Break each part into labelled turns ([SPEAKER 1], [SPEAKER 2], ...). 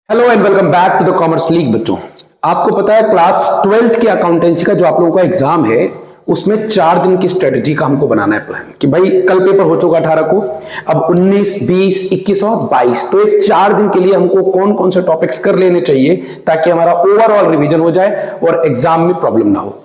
[SPEAKER 1] Hello and welcome back to the commerce league. बच्चों, आपको पता है क्लास 12th की अकाउंटेंसी का जो आप लोगों का एग्जाम है उसमें 4 दिन की स्ट्रेटेजी का हमको बनाना है प्लान कि भाई कल पेपर हो चुका 18 को, अब 19, 20, 21 और 22, तो ये 4 दिन के लिए हमको कौन कौन से टॉपिक्स कर लेने चाहिए ताकि हमारा ओवरऑल रिवीजन हो जाए और एग्जाम में प्रॉब्लम ना हो।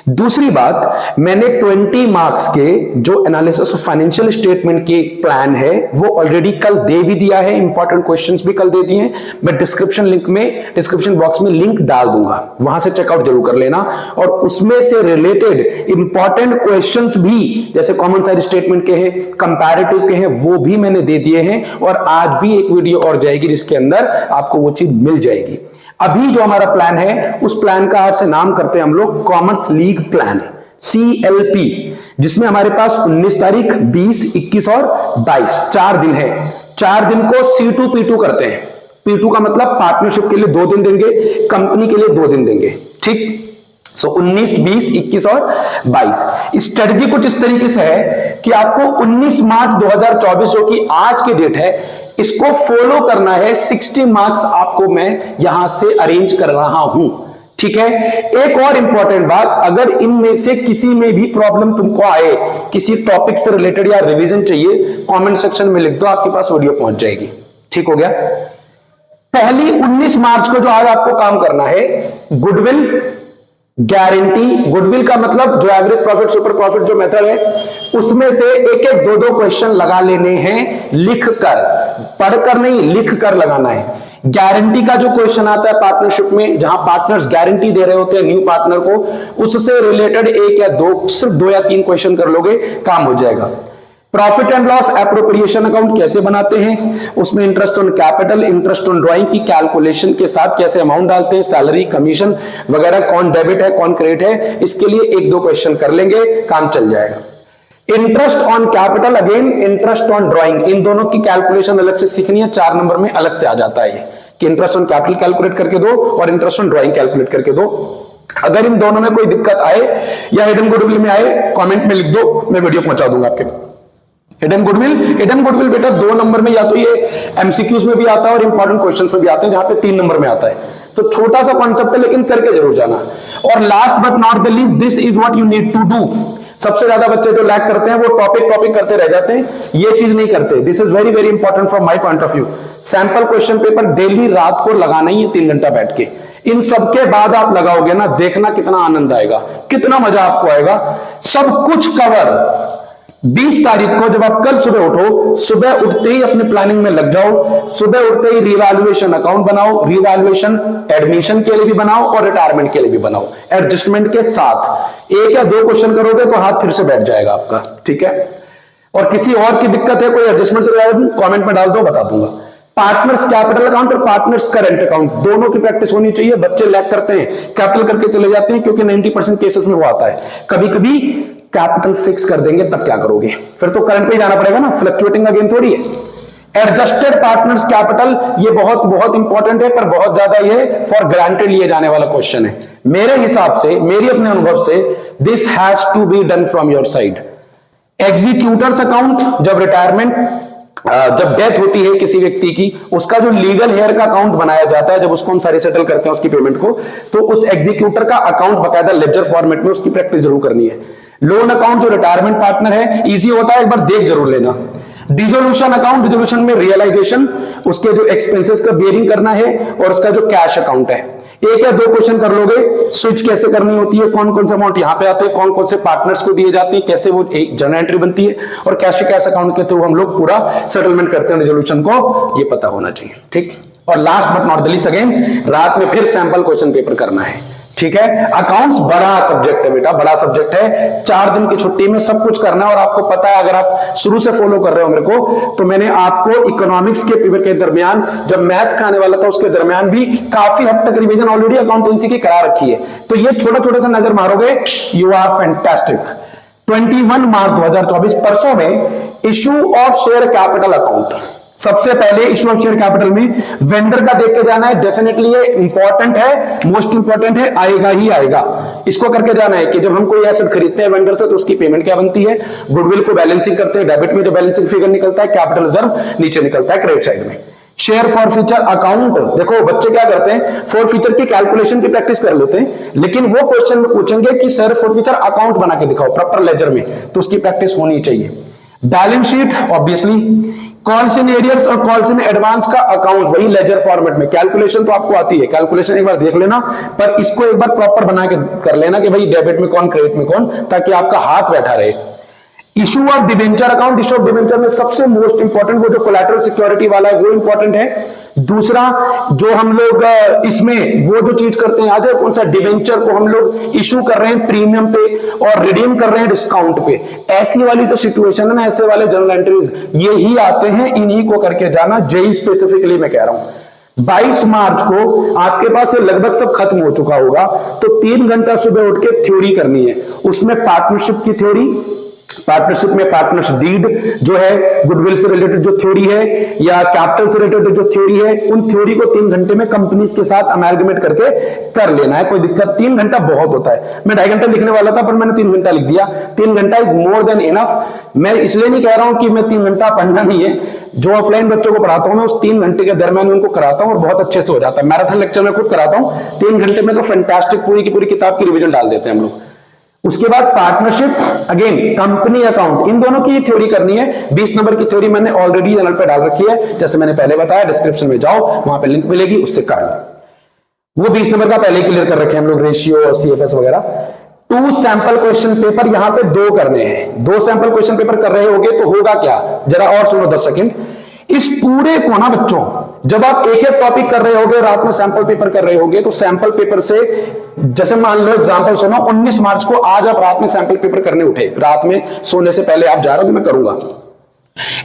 [SPEAKER 1] दूसरी बात, मैंने 20 मार्क्स के जो एनालिसिस ऑफ फाइनेंशियल स्टेटमेंट के प्लान है वो ऑलरेडी कल दे भी दिया है, इंपॉर्टेंट क्वेश्चंस भी कल दे दिए हैं। मैं डिस्क्रिप्शन बॉक्स में लिंक डाल दूंगा, वहां से चेकआउट जरूर कर लेना। और उसमें से रिलेटेड इंपॉर्टेंट क्वेश्चंस भी जैसे कॉमन साइड स्टेटमेंट के हैं, कंपैरेटिव के हैं, वो भी मैंने दे दिए हैं। और आज भी एक वीडियो और जाएगी जिसके अंदर आपको वो चीज मिल जाएगी। अभी जो हमारा प्लान है उस प्लान का आज से नाम करते हैं हम लोग कॉमर्स लीग प्लान, CLP, जिसमें हमारे पास 19 तारीख, 20, 21 और 22 4 दिन है। 4 दिन को C2 P2 करते हैं। P2 का मतलब पार्टनरशिप के लिए 2 दिन देंगे, कंपनी के लिए 2 दिन देंगे। ठीक, सो 19, 20, 21 और 22 स्ट्रेटजी कुछ इस तरीके से है कि आपको 19 मार्च 2024 जो कि आज की डेट है इसको फॉलो करना है। 60 मार्क्स आपको मैं यहां से अरेंज कर रहा हूं। ठीक है, एक और इंपॉर्टेंट बात, अगर इनमें से किसी में भी प्रॉब्लम तुमको आए, किसी टॉपिक से रिलेटेड या रिवीजन चाहिए, कमेंट सेक्शन में लिख दो, आपके पास वीडियो पहुंच जाएगी। ठीक हो गया। पहली 19 मार्च को जो आज आपको काम करना है, गुडविल गारंटी। गुडविल का मतलब जो एवरेज प्रॉफिट सुपर प्रॉफिट जो मेथड है उसमें से एक एक दो क्वेश्चन लगा लेने हैं, लिखकर, पढ़कर नहीं, लिखकर लगाना है। गारंटी का जो क्वेश्चन आता है पार्टनरशिप में, जहां पार्टनर्स गारंटी दे रहे होते हैं न्यू पार्टनर को, उससे रिलेटेड एक या दो, सिर्फ 2 या 3 क्वेश्चन कर लोगे, काम हो जाएगा। Profit and loss appropriation account कैसे बनाते हैं, उसमें interest on capital, interest on drawing की कैलकुलेशन के साथ कैसे अमाउंट डालते हैं, सैलरी, कमीशन वगैरह, कौन डेबिट है कौन क्रेडिट है, इसके लिए 1-2 क्वेश्चन कर लेंगे, काम चल जाएगा। Interest on capital, again interest on drawing, इन दोनों की कैलकुलेशन अलग से सीखनी है। 4 नंबर में अलग से आ जाता है कि इंटरेस्ट ऑन कैपिटल कैलकुलेट करके दो और इंटरेस्ट ऑन ड्राइंग कैलकुलेट करके दो। अगर इन दोनों में कोई दिक्कत आए या हिडन गुडविल में आए, कमेंट में लिख दो, मैं वीडियो पहुंचा दूंगा आपके। हिडन गुडविल बेटा 2 नंबर में, या तो ये एमसीक्यूज में भी आता है और इंपॉर्टेंट क्वेश्चंस में भी आते हैं, जहां पे 3 नंबर में आता है। तो छोटा सा कॉन्सेप्ट है लेकिन करके जरूर जाना। और last but not the least, this is what you need to do. सबसे ज्यादा बच्चे जो लैग करते हैं वो टॉपिक करते रह जाते हैं, ये चीज नहीं करते। This is very very important from my point of view. Sample question paper daily रात को लगाना ही है 3 घंटा बैठ के। इन सबके बाद आप लगाओगे ना, देखना कितना आनंद आएगा, कितना मजा आपको आएगा। सब कुछ कवर 20 तारीख को जब आप कल सुबह उठो, सुबह उठते ही अपने प्लानिंग में लग जाओ। सुबह उठते ही रिवैल्यूएशन अकाउंट बनाओ, रिवैल्यूएशन एडमिशन के लिए भी बनाओ और रिटायरमेंट के लिए भी बनाओ, एडजस्टमेंट के साथ। 1 या 2 क्वेश्चन करोगे तो हाथ फिर से बैठ जाएगा आपका। ठीक है, और किसी और की दिक्कत है, कोई एडजस्टमेंट से कमेंट में डाल दो, बता दूंगा। पार्टनर्स कैपिटल अकाउंट और पार्टनर्स करंट अकाउंट दोनों की प्रैक्टिस होनी चाहिए। बच्चे लैग करते हैं, कैपिटल करके चले जाते हैं, क्योंकि 90% केसेस में वो आता है। कभी कभी कैपिटल फिक्स कर देंगे, तब क्या करोगे? फिर तो करंट पे जाना पड़ेगा ना, फ्लक्चुएटिंग अगेन थोड़ी है। एडजस्टेड पार्टनर्स कैपिटल, ये बहुत बहुत इंपॉर्टेंट है, पर बहुत ज्यादा ये फॉर ग्रांटेड लिए जाने वाला क्वेश्चन है। मेरे हिसाब से, मेरी अपने अनुभव से, this has to be done from your side. Executors account, जब रिटायरमेंट, जब डेथ होती है किसी व्यक्ति की, उसका जो लीगल हेयर का अकाउंट बनाया जाता है, जब उसको हम सारी सेटल करते हैं उसकी पेमेंट को, तो उस एग्जीक्यूटर का अकाउंट बकायदा लेजर फॉर्मेट में, उसकी प्रैक्टिस जरूर करनी है। लोन अकाउंट जो रिटायरमेंट पार्टनर है, इजी होता है, एक बार देख जरूर लेना। डिसोल्यूशन अकाउंट, डिसोल्यूशन में रियलाइजेशन, उसके जो एक्सपेंसेस का बेयरिंग करना है, और उसका जो कैश अकाउंट है। 1 या 2 क्वेश्चन कर लोगे। स्विच कैसे करनी होती है, कौन कौन से अमाउंट यहां पे आते हैं, कौन कौन से पार्टनर्स को दिए जाते हैं, कैसे वो जर्नल एंट्री बनती है, और कैश टू कैश अकाउंट के थ्रू हम लोग पूरा सेटलमेंट करते हैं रिजोल्यूशन को, ये पता होना चाहिए। ठीक, और last but not the least, again रात में फिर सैंपल क्वेश्चन पेपर करना है। ठीक है, अकाउंट्स बड़ा सब्जेक्ट है बेटा, बड़ा सब्जेक्ट है। 4 दिन की छुट्टी में सब कुछ करना है। और आपको पता है, अगर आप शुरू से फॉलो कर रहे हो मेरे को, तो मैंने आपको इकोनॉमिक्स के पेपर के दरमियान, जब मैथ्स खाने वाला था उसके दरमियान भी काफी हद तक रिवीजन ऑलरेडी अकाउंटेंसी की करा रखी है। तो ये छोटा छोटा सा नजर मारोगे, यू आर फैंटास्टिक। 21 मार्च 2024 परसों में issue of share capital account, सबसे पहले इश्यू ऑफ शेयर कैपिटल में वेंडर का देख के जाना है। डेफिनेटली ये इंपॉर्टेंट है, मोस्ट इंपॉर्टेंट है, आएगा ही आएगा। इसको करके जाना है कि जब हम कोई एसेट खरीदते हैं वेंडर से, तो उसकी पेमेंट क्या बनती है। गुडविल को बैलेंसिंग करते हैं, डेबिट में जो बैलेंसिंग फिगर निकलता है, कैपिटल रिजर्व नीचे निकलता है क्रेडिट साइड में। शेयर फॉर फ्यूचर अकाउंट, देखो बच्चे क्या करते हैं, फॉर फ्यूचर की कैलकुलेशन की प्रैक्टिस कर लेते हैं, लेकिन वो क्वेश्चन में पूछेंगे कि शेयर फॉर फ्यूचर अकाउंट बना के दिखाओ प्रॉपर लेजर में, तो उसकी प्रैक्टिस होनी चाहिए। Balance sheet obviously, calls in arrears और कॉल्स इन एडवांस का अकाउंट वही लेजर फॉर्मेट में। कैलकुलेशन तो आपको आती है, कैलकुलेशन एक बार देख लेना, पर इसको एक बार प्रॉपर बना के कर लेना कि भाई डेबिट में कौन क्रेडिट में कौन, ताकि आपका हाथ बैठा रहे। Issue of debenture account, issue of debenture में सबसे मोस्ट इंपॉर्टेंट वो जो कोलैटरल सिक्योरिटी वाला है वो इंपॉर्टेंट है। दूसरा जो हम लोग इसमें वो जो चीज करते हैं याद है कौन सा, डिबेंचर को हम लोग इशू कर रहे हैं प्रीमियम पे और रिडीम कर रहे हैं डिस्काउंट पे, ऐसी वाली जो सिचुएशन है ना, ऐसे वाले जर्नल एंट्रीज ये ही आते हैं, इन्हीं को करके जाना, जेई स्पेसिफिकली मैं कह रहा हूं। 22 मार्च को आपके पास ये लगभग सब खत्म हो चुका होगा, तो 3 घंटा सुबह उठ के थ्योरी करनी है, उसमें पार्टनरशिप की थ्योरी, पार्टनरशिप में पार्टनर्स डीड जो है, गुडविल से रिलेटेड जो थ्योरी है या कैपिटल से रिलेटेड जो थ्योरी है, उन थ्योरी को 3 घंटे में कंपनीज के साथ अमेलगमेट करके कर लेना है, कोई दिक्कत। 3 घंटा बहुत होता है, मैं 2.5 घंटा लिखने वाला था पर मैंने 3 घंटा लिख दिया। 3 घंटा इज मोर देन इनफ। मैं इसलिए नहीं कह रहा हूं कि मैं 3 घंटा पढ़ना नहीं है, जो ऑफलाइन बच्चों को पढ़ाता हूं मैं उस 3 घंटे के दरमियान उनको कराता हूं और बहुत अच्छे से हो जाता है। मैराथन लेक्चर में खुद कराता हूं, 3 घंटे में तो फैंटास्टिक पूरी की पूरी किताब की रिवीजन डाल देते हैं हम लोग। उसके बाद पार्टनरशिप, अगेन कंपनी अकाउंट, इन दोनों की थ्योरी करनी है। 20 नंबर की थ्योरी मैंने ऑलरेडी चैनल पे डाल रखी है, जैसे मैंने पहले बताया, डिस्क्रिप्शन में जाओ वहां पे लिंक मिलेगी, उससे कर लो। वो 20 नंबर का पहले क्लियर कर रखे हैं हम लोग, रेशियो और सीएफएस वगैरह। 2 सैंपल क्वेश्चन पेपर यहां पे 2 करने हैं, 2 सैंपल क्वेश्चन पेपर कर रहे होगे तो होगा क्या, जरा और सुनो 10 सेकंड। इस पूरे को ना बच्चों, जब आप एक एक टॉपिक कर रहे होगे, रात में सैंपल पेपर कर रहे होगे, तो सैंपल पेपर से, जैसे मान लो एग्जांपल सुनो, 19 मार्च को आज आप रात में सैंपल पेपर करने उठे, रात में सोने से पहले आप जा रहे हो कि मैं करूंगा,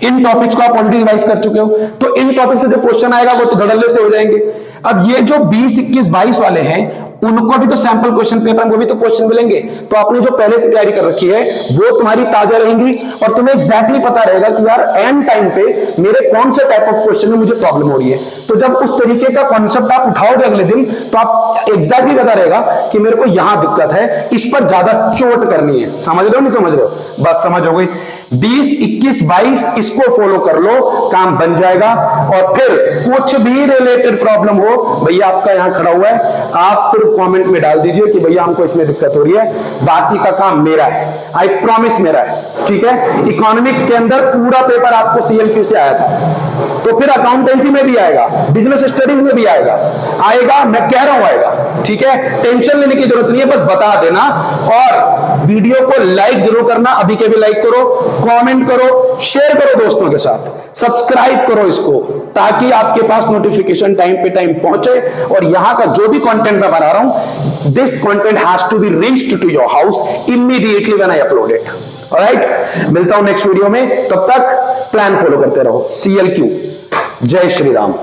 [SPEAKER 1] इन टॉपिक्स को आप ऑलरेडी रिवाइज कर चुके हो, तो इन टॉपिक से जो क्वेश्चन आएगा वो तो धड़ल्ले से हो जाएंगे। अब ये जो 20, 21, 22 वाले हैं, उनको भी तो सैंपल क्वेश्चन पेपर में वो भी तो क्वेश्चन मिलेंगे, तो आपने जो पहले से तैयारी कर रखी है वो तुम्हारी ताजा रहेंगी और तुम्हें एग्जैक्टली पता रहेगा कि यार एंड टाइम पे मेरे कौन से टाइप ऑफ क्वेश्चन में मुझे प्रॉब्लम हो रही है। तो जब उस तरीके का कॉन्सेप्ट आप उठाओगे अगले दिन, तो आप एग्जैक्टली पता रहेगा कि मेरे को यहां दिक्कत है, इस पर ज्यादा चोट करनी है। समझ रहे हो नहीं समझ रहे हो, बस समझ हो गई। 20, 21, 22 इसको फॉलो कर लो, काम बन जाएगा। और फिर कुछ भी रिलेटेड प्रॉब्लम हो, भैया आपका यहां खड़ा हुआ है, आप सिर्फ कमेंट में डाल दीजिए कि भैया हमको इसमें दिक्कत हो रही है, बाकी का काम मेरा है, आई प्रॉमिस मेरा है, ठीक है। इकोनॉमिक्स के अंदर पूरा पेपर आपको सीएलक्यू से आया था, तो फिर अकाउंटेंसी में भी आएगा, बिजनेस स्टडीज में भी आएगा, मैं कह रहा हूं आएगा, ठीक है। टेंशन लेने की जरूरत नहीं है, बस बता देना। और वीडियो को लाइक जरूर करना, अभी के भी लाइक करो, कमेंट करो, शेयर करो दोस्तों के साथ, सब्सक्राइब करो इसको, ताकि आपके पास नोटिफिकेशन टाइम पे टाइम पहुंचे और यहां का जो भी कंटेंट मैं बना रहा हूं, this content has to be reached to your house immediately when I upload it. Alright, मिलता हूं नेक्स्ट वीडियो में, तब तक प्लान फॉलो करते रहो। CLQ, जय श्री राम।